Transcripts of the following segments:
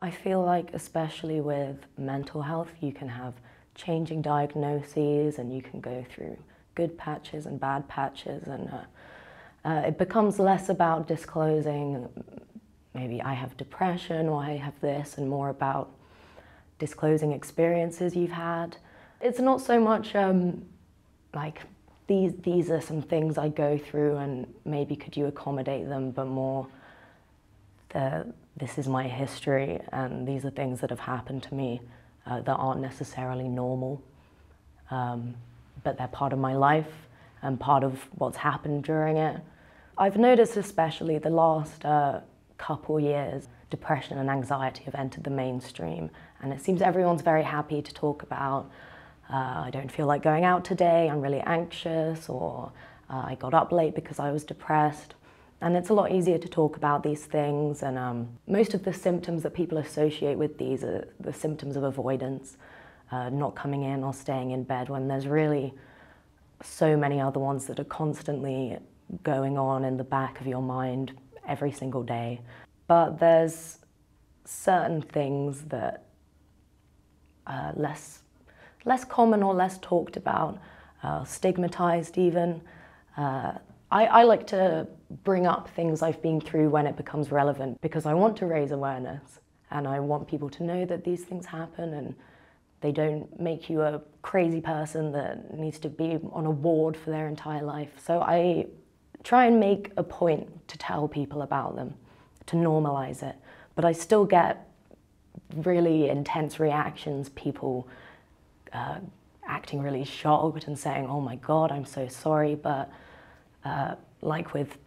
I feel like, especially with mental health, you can have changing diagnoses and you can go through good patches and bad patches, and it becomes less about disclosing maybe I have depression or I have this, and more about disclosing experiences you've had. It's not so much like these are some things I go through and maybe could you accommodate them, but more this is my history and these are things that have happened to me that aren't necessarily normal, but they're part of my life and part of what's happened during it. I've noticed, especially the last couple years, depression and anxiety have entered the mainstream, and it seems everyone's very happy to talk about I don't feel like going out today, I'm really anxious, or I got up late because I was depressed. And it's a lot easier to talk about these things, and most of the symptoms that people associate with these are the symptoms of avoidance, not coming in or staying in bed, when there's really so many other ones that are constantly going on in the back of your mind every single day. But there's certain things that are less common or less talked about, stigmatized even. I like to bring up things I've been through when it becomes relevant, because I want to raise awareness and I want people to know that these things happen and they don't make you a crazy person that needs to be on a ward for their entire life. So I try and make a point to tell people about them, to normalize it, but I still get really intense reactions, people acting really shocked and saying, oh my God, I'm so sorry, but like with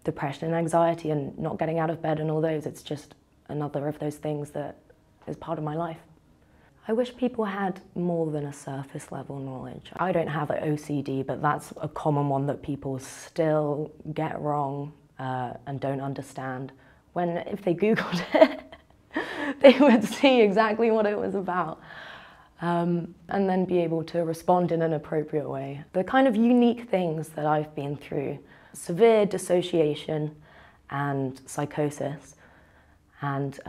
depression and anxiety and not getting out of bed and all those, it's just another of those things that is part of my life. I wish people had more than a surface level knowledge. I don't have an OCD, but that's a common one that people still get wrong and don't understand. When if they Googled it, they would see exactly what it was about. And then be able to respond in an appropriate way. The kind of unique things that I've been through: severe dissociation and psychosis, and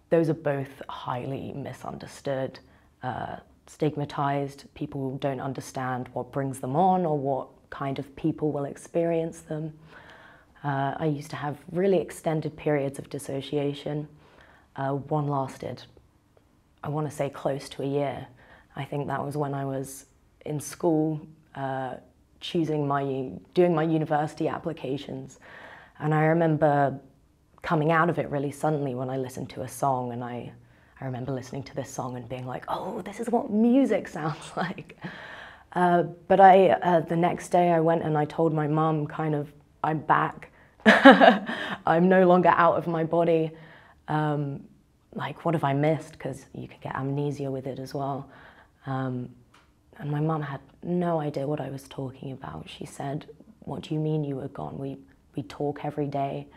those are both highly misunderstood, stigmatized. People don't understand what brings them on or what kind of people will experience them. I used to have really extended periods of dissociation. One lasted, I want to say, close to a year. I think that was when I was in school, doing my university applications. And I remember coming out of it really suddenly when I listened to a song, and I remember listening to this song and being like, oh, this is what music sounds like. But the next day I went and I told my mum, kind of, I'm back. I'm no longer out of my body. Like, what have I missed? Because you could get amnesia with it as well. And my mum had no idea what I was talking about. She said, what do you mean you were gone? We talk every day.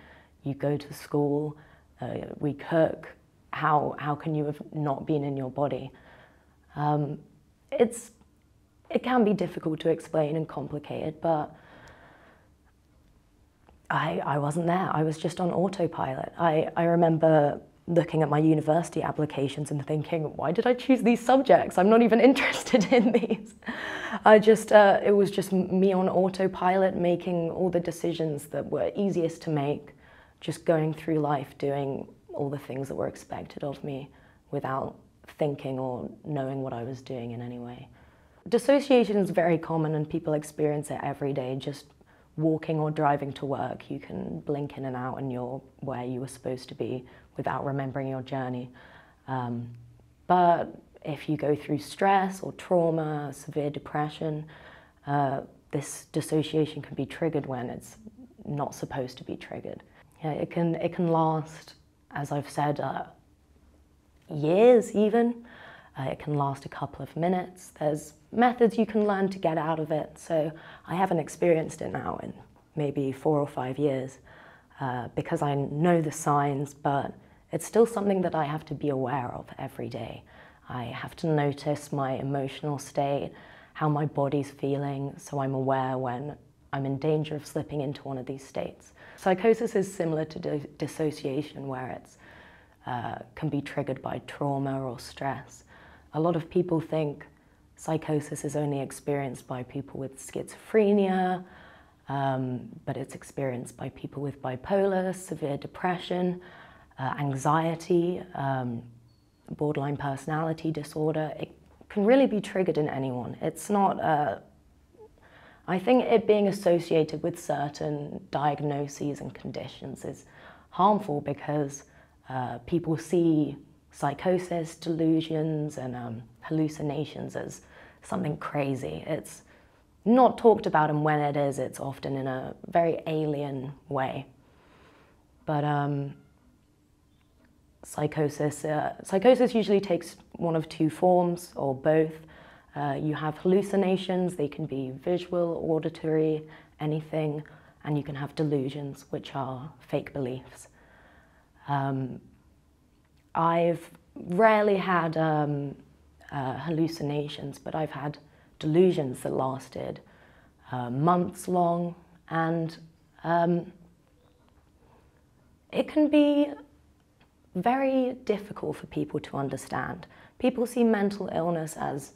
You go to school. We cook. How can you have not been in your body? It can be difficult to explain and complicated, but I wasn't there. I was just on autopilot. I remember looking at my university applications and thinking, why did I choose these subjects? I'm not even interested in these. It was just me on autopilot, making all the decisions that were easiest to make, just going through life, doing all the things that were expected of me without thinking or knowing what I was doing in any way. Dissociation is very common and people experience it every day. Just walking or driving to work, you can blink in and out and you're where you were supposed to be without remembering your journey. But if you go through stress or trauma, severe depression, this dissociation can be triggered when it's not supposed to be triggered. Yeah, it can last, as I've said, years even. It can last a couple of minutes. There's methods you can learn to get out of it. So I haven't experienced it now in maybe 4 or 5 years because I know the signs, but it's still something that I have to be aware of every day. I have to notice my emotional state, how my body's feeling, so I'm aware when I'm in danger of slipping into one of these states. Psychosis is similar to dissociation, where it's can be triggered by trauma or stress. A lot of people think psychosis is only experienced by people with schizophrenia, but it's experienced by people with bipolar, severe depression, anxiety, borderline personality disorder. It can really be triggered in anyone. It's not, I think it being associated with certain diagnoses and conditions is harmful because people see psychosis, delusions, and hallucinations as something crazy. It's not talked about, and when it is, it's often in a very alien way. But psychosis usually takes one of two forms, or both. You have hallucinations, they can be visual, auditory, anything, and you can have delusions, which are fake beliefs. I've rarely had hallucinations, but I've had delusions that lasted months long, and it can be very difficult for people to understand. People see mental illness as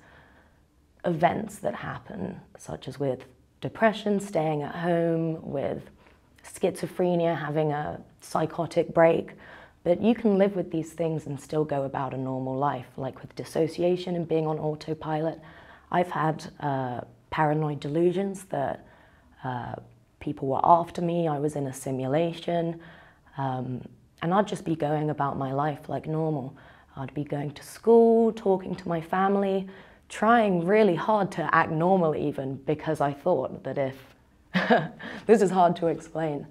events that happen, such as with depression, staying at home, with schizophrenia, having a psychotic break. But you can live with these things and still go about a normal life, like with dissociation and being on autopilot. I've had paranoid delusions that people were after me, I was in a simulation, and I'd just be going about my life like normal. I'd be going to school, talking to my family, trying really hard to act normal even, because I thought that if, this is hard to explain,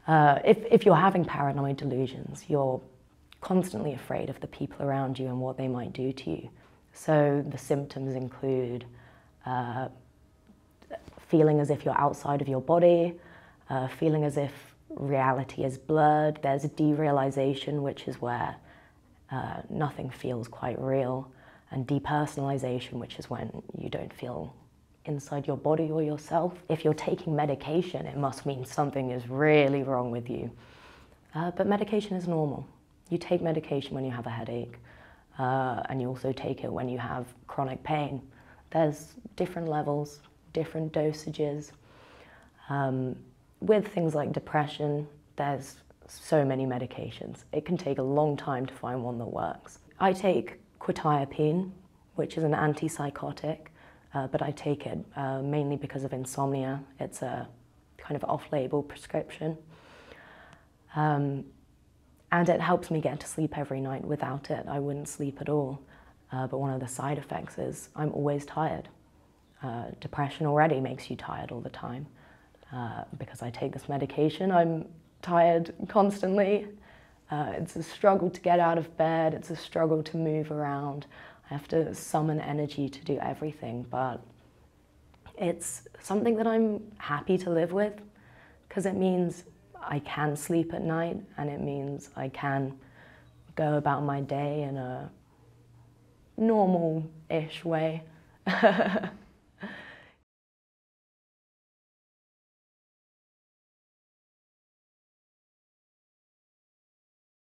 if you're having paranoid delusions, you're constantly afraid of the people around you and what they might do to you. So the symptoms include feeling as if you're outside of your body, feeling as if reality is blurred. There's a derealization, which is where nothing feels quite real, and depersonalization, which is when you don't feel inside your body or yourself. If you're taking medication, it must mean something is really wrong with you. But medication is normal. You take medication when you have a headache, and you also take it when you have chronic pain. There's different levels, different dosages. With things like depression, there's so many medications. It can take a long time to find one that works. I take quetiapine, which is an antipsychotic, but I take it mainly because of insomnia. It's a kind of off-label prescription. And it helps me get to sleep every night. Without it, I wouldn't sleep at all. But one of the side effects is I'm always tired. Depression already makes you tired all the time. Because I take this medication, I'm tired constantly. It's a struggle to get out of bed, it's a struggle to move around. I have to summon energy to do everything, but it's something that I'm happy to live with, because it means I can sleep at night, and it means I can go about my day in a normal-ish way.